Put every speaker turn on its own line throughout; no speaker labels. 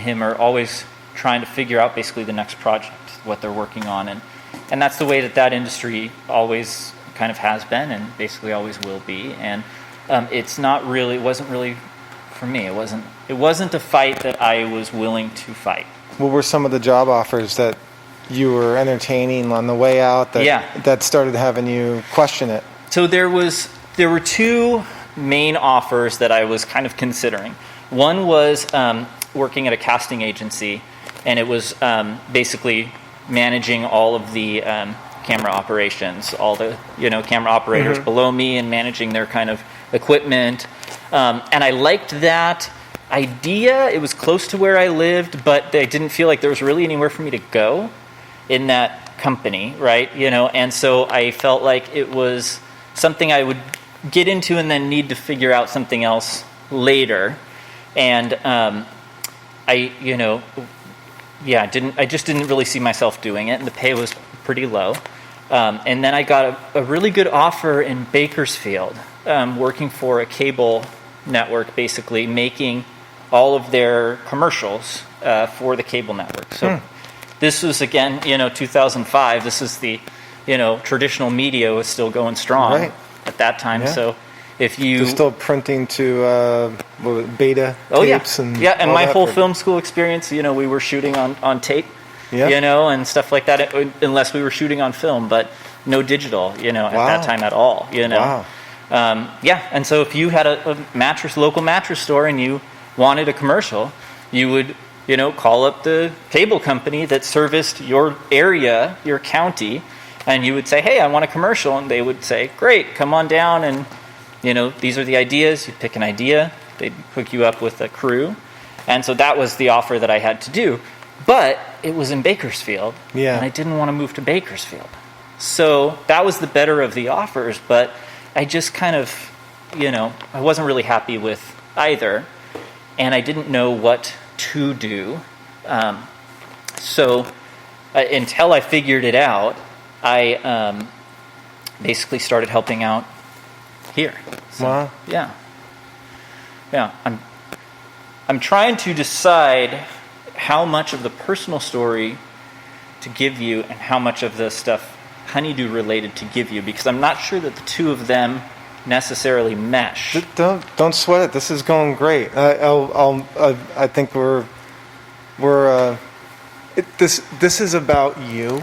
him are always trying to figure out basically the next project, what they're working on, and that's the way that industry always kind of has been and basically always will be. And it wasn't really for me. It wasn't a fight that I was willing to fight.
What were some of the job offers that you were entertaining on the way out that started having you question it?
So there were two main offers that I was kind of considering. One was working at a casting agency, and it was basically managing all of the camera operations, all the camera operators below me, and managing their kind of equipment. And I liked that idea. It was close to where I lived, but I didn't feel like there was really anywhere for me to go in that company, right? And so I felt like it was something I would get into and then need to figure out something else later. And I just didn't really see myself doing it, and the pay was pretty low. And then I got a really good offer in Bakersfield, working for a cable network, basically making all of their commercials for the cable network. So this was, again, 2005. This is the, traditional media was still going strong at that time. Yeah. So if you...
They're still printing to beta tapes and
and my whole film school experience, we were shooting on tape, and stuff like that, unless we were shooting on film, but no digital, at that time at all, Wow. And so if you had a local mattress store and you wanted a commercial, you would, call up the cable company that serviced your area, your county, and you would say, hey, I want a commercial, and they would say, great, come on down, and these are the ideas. You'd pick an idea. They'd hook you up with a crew. And so that was the offer that I had to do. But it was in Bakersfield, and I didn't want to move to Bakersfield. So that was the better of the offers, but I just kind of, I wasn't really happy with either, and I didn't know what to do. So until I figured it out, I basically started helping out here. So,
wow.
Yeah. I'm trying to decide how much of the personal story to give you and how much of the stuff Honeydew related to give you, because I'm not sure that the two of them necessarily mesh.
Don't sweat it. This is going great. I think this is about you.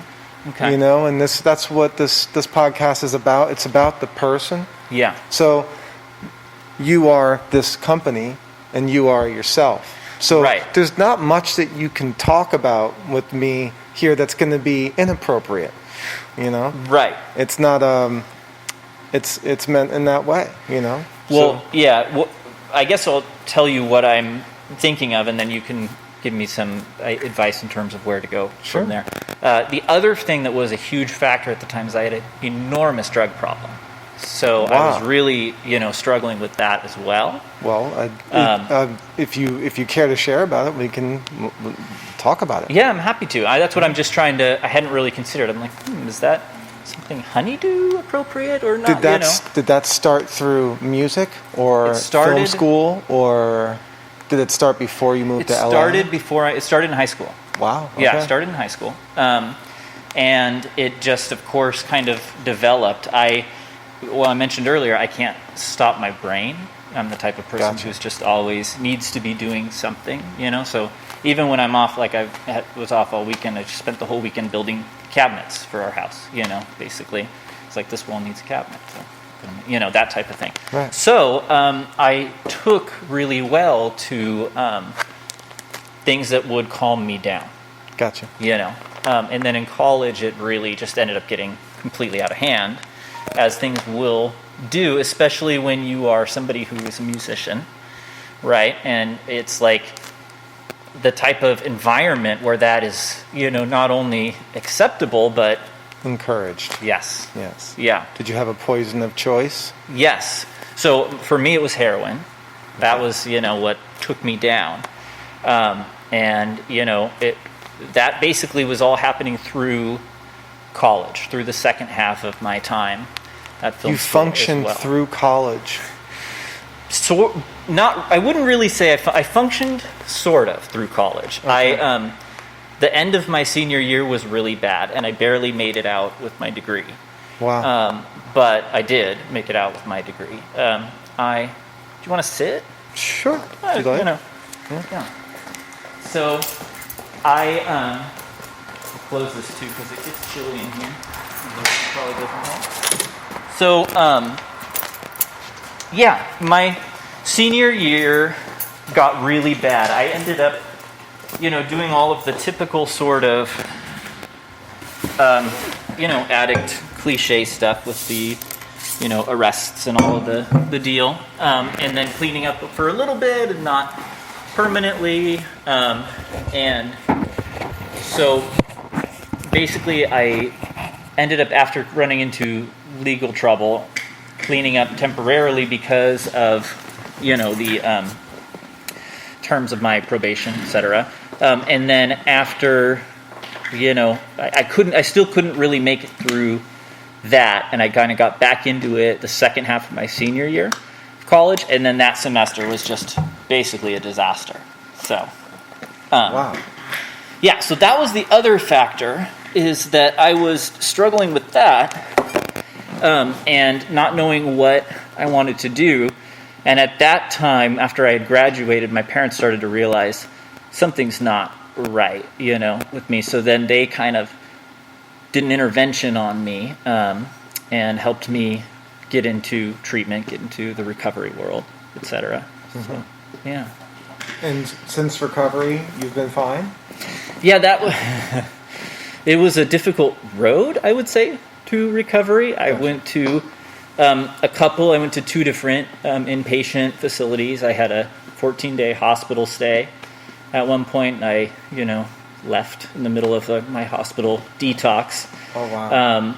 Okay.
And that's what this podcast is about. It's about the person.
Yeah.
So you are this company and you are yourself. So there's not much that you can talk about with me here that's going to be inappropriate. Right. It's not it's meant in that way,
Well, Well, I guess I'll tell you what I'm thinking of, and then you can give me some advice in terms of where to go from there. The other thing that was a huge factor at the time is I had an enormous drug problem. So I was really, struggling with that as well.
Well, if you care to share about it, we can talk about it.
Yeah, I'm happy to. That's what I'm just trying to. I hadn't really considered. I'm like, is that something Honeydew appropriate or not?
Did that start through music or film school, or did it start before you moved to LA?
It started in high school.
Wow. Okay.
Yeah, it started in high school, and it just, of course, kind of developed. I mentioned earlier, I can't stop my brain. I'm the type of person who's just always needs to be doing something, So even when I'm off, like I was off all weekend, I just spent the whole weekend building cabinets for our house, basically. It's like, this wall needs a cabinet, so, that type of thing.
Right.
So I took really well to things that would calm me down.
Gotcha.
And then in college, it really just ended up getting completely out of hand, as things will do, especially when you are somebody who is a musician, right? And it's like the type of environment where that is, not only acceptable, but
encouraged.
Yes.
Yeah. Did you have a poison of choice?
Yes. So for me, it was heroin. That was, what took me down. And, that basically was all happening through college, through the second half of my time at film school.
You functioned through college.
I wouldn't really say I functioned sort of through college. Okay. The end of my senior year was really bad, and I barely made it out with my degree.
Wow.
But I did make it out with my degree. Do you want to sit?
Sure.
You know. Yeah. So I'll close this too because it gets chilly in here. This probably doesn't help. So my senior year got really bad. I ended up, doing all of the typical sort of, addict cliche stuff with the, arrests and all of the deal. And then cleaning up for a little bit and not permanently. And so basically I ended up, after running into legal trouble, cleaning up temporarily because of, the terms of my probation, etc. And then after, I still couldn't really make it through that, and I kind of got back into it the second half of my senior year of college, and then that semester was just basically a disaster. So,
wow.
Yeah, so that was the other factor, is that I was struggling with that, and not knowing what I wanted to do. And at that time, after I had graduated, my parents started to realize something's not right, with me. So then they kind of did an intervention on me, and helped me get into treatment, get into the recovery world, etc. Mm-hmm. So, yeah.
And since recovery, you've been fine?
Yeah, it was a difficult road, I would say, to recovery. I went to I went to 2 different inpatient facilities. I had a 14-day hospital stay. At one point, I, left in the middle of my hospital detox.
Oh, wow.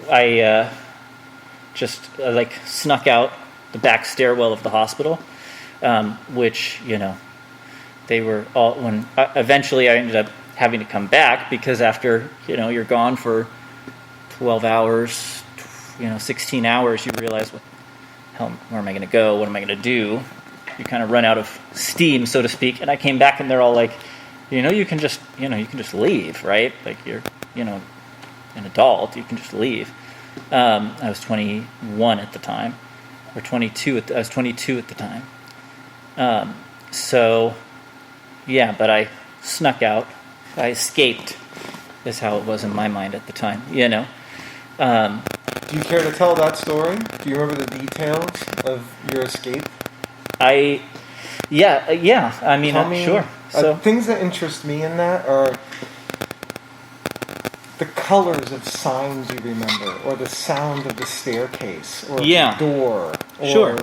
I just snuck out the back stairwell of the hospital, which, they were all, when eventually I ended up having to come back because after, you're gone for 12 hours, 16 hours, you realize, where am I going to go? What am I going to do? You kind of run out of steam, so to speak. And I came back and they're all like, you can just leave, right? Like you're, an adult, you can just leave. I was 21 at the time, or 22. I was 22 at the time. But I snuck out. I escaped, is how it was in my mind at the time,
Do you care to tell that story? Do you remember the details of your escape?
Sure. So
things that interest me in that are the colors of signs you remember, or the sound of the staircase, or the door, or
sure.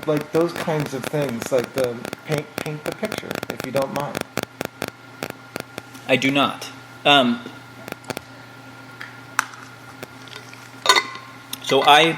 Like those kinds of things. Like the paint the picture, if you don't mind.
I do not. So I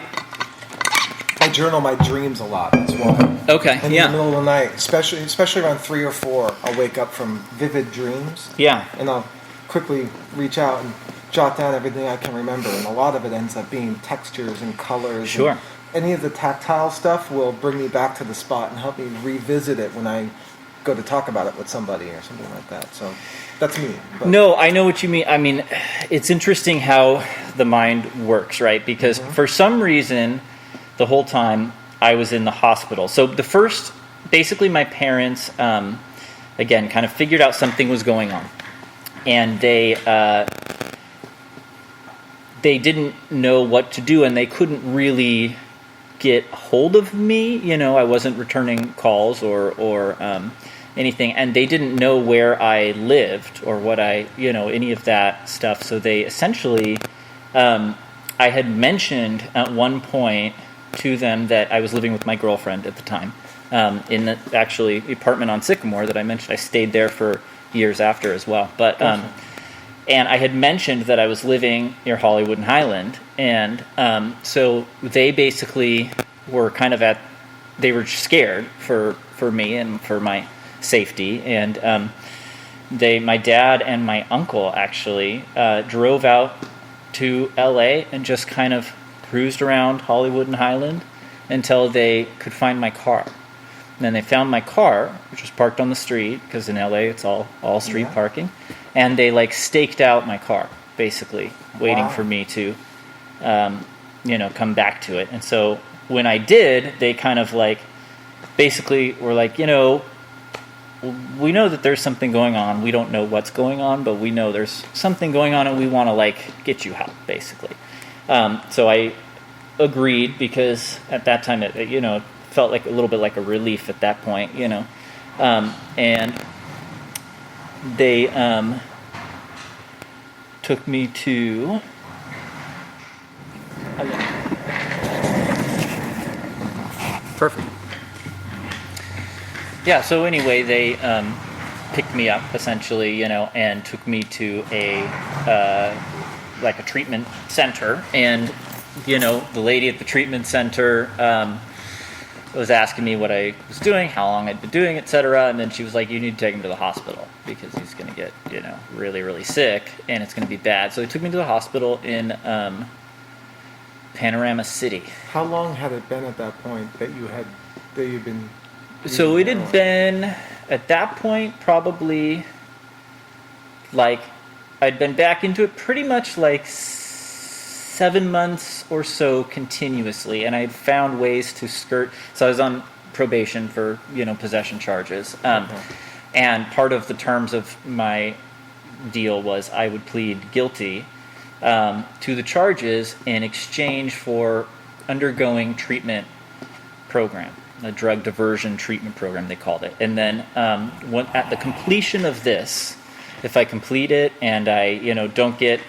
journal my dreams a lot. That's why.
Okay.
In the middle of the night, especially around 3 or 4, I'll wake up from vivid dreams.
Yeah.
And I'll quickly reach out and jot down everything I can remember, and a lot of it ends up being textures and colors.
Sure.
And any of the tactile stuff will bring me back to the spot and help me revisit it when I go to talk about it with somebody or something like that. So that's me. But.
No, I know what you mean. I mean, it's interesting how the mind works, right? Because for some reason, the whole time I was in the hospital. So basically my parents, again, kind of figured out something was going on. And they didn't know what to do, and they couldn't really get hold of me. I wasn't returning calls or anything, and they didn't know where I lived or what any of that stuff. So they essentially, I had mentioned at one point to them that I was living with my girlfriend at the time in the apartment on Sycamore that I mentioned. I stayed there for years after as well, but and I had mentioned that I was living near Hollywood and Highland, and so they basically were kind of they were scared for me and for my safety, and my dad and my uncle actually drove out to LA and just kind of cruised around Hollywood and Highland until they could find my car. And then they found my car, which was parked on the street, because in LA it's all street parking. And they like staked out my car, basically, waiting for me to, come back to it. And so when I did, they kind of like, basically were like, we know that there's something going on. We don't know what's going on, but we know there's something going on, and we want to like get you help, basically. So I agreed, because at that time it felt like a little bit like a relief at that point, and they took me to perfect. Yeah, so anyway, they picked me up, essentially, and took me to a treatment center. And, the lady at the treatment center was asking me what I was doing, how long I'd been doing, etc. And then she was like, you need to take him to the hospital, because he's going to get, really, really sick, and it's going to be bad. So they took me to the hospital in Panorama City.
How long had it been at that point that you'd been...
So it had been, at that point, probably, like, I'd been back into it pretty much like 7 months or so continuously, and I had found ways to skirt. So I was on probation for, possession charges. And part of the terms of my deal was I would plead guilty to the charges in exchange for undergoing treatment program. A drug diversion treatment program, they called it. And then at the completion of this, if I complete it and I, don't get,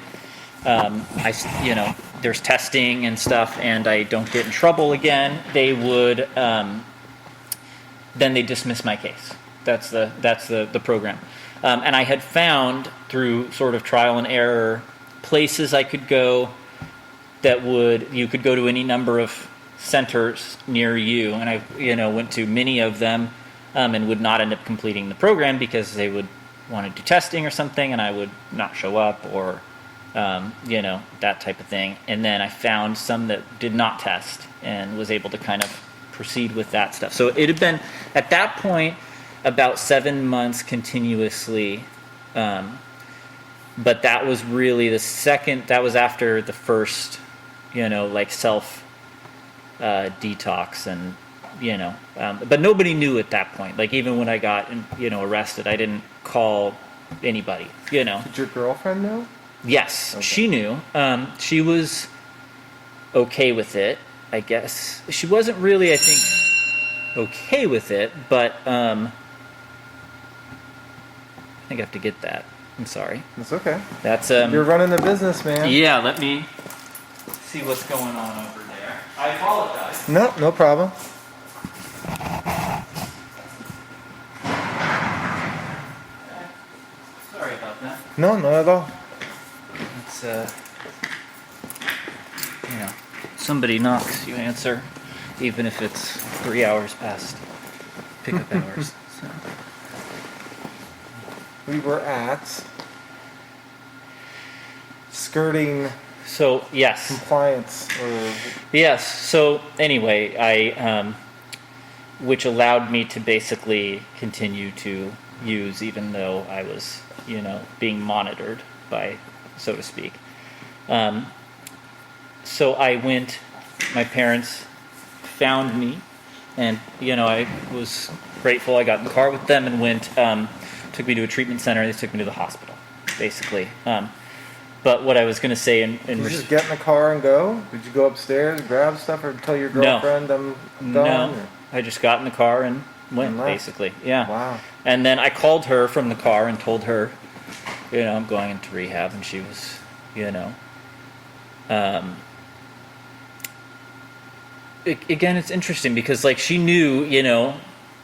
there's testing and stuff, and I don't get in trouble again, they would, then they dismiss my case. That's the program. And I had found, through sort of trial and error, places I could go that you could go to any number of centers near you, and I went to many of them, and would not end up completing the program because they would want to do testing or something, and I would not show up, or that type of thing. And then I found some that did not test and was able to kind of proceed with that stuff. So it had been at that point about 7 months continuously, but that was really that was after the first self detox, and but nobody knew at that point. Like, even when I got arrested, I didn't call anybody. Did
your girlfriend know?
Yes, okay. She knew. She was okay with it, I guess. She wasn't really, I think, okay with it, but I think I have to get that. I'm sorry.
That's okay.
That's
you're running the business, man.
Yeah, let me see what's going on over there. I apologize.
No problem.
Sorry about that.
No, not at all.
It's somebody knocks, you answer, even if it's 3 hours past pickup hours. So.
We were at skirting.
So yes,
compliance.
Yes. So anyway, I, which allowed me to basically continue to use, even though I was, being monitored by, so to speak. So I went. My parents found me, and I was grateful. I got in the car with them and went. Took me to a treatment center. They took me to the hospital, basically. But what I was going to say, did
you just get in the car and go? Did you go upstairs, grab stuff, or tell your girlfriend I'm done?
No, I just got in the car and went, basically. Yeah.
Wow.
And then I called her from the car and told her, I'm going into rehab, and she was, again, it's interesting because, like, she knew,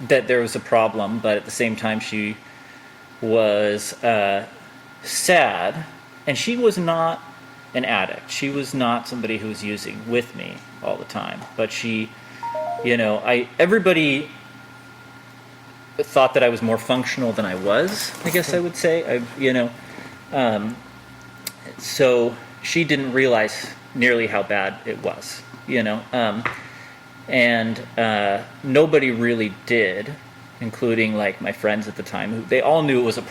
that there was a problem, but at the same time she was sad. And she was not an addict. She was not somebody who was using with me all the time. But she, everybody thought that I was more functional than I was, I guess I would say. So she didn't realize nearly how bad it was, And nobody really did, including like my friends at the time, who they all knew it was a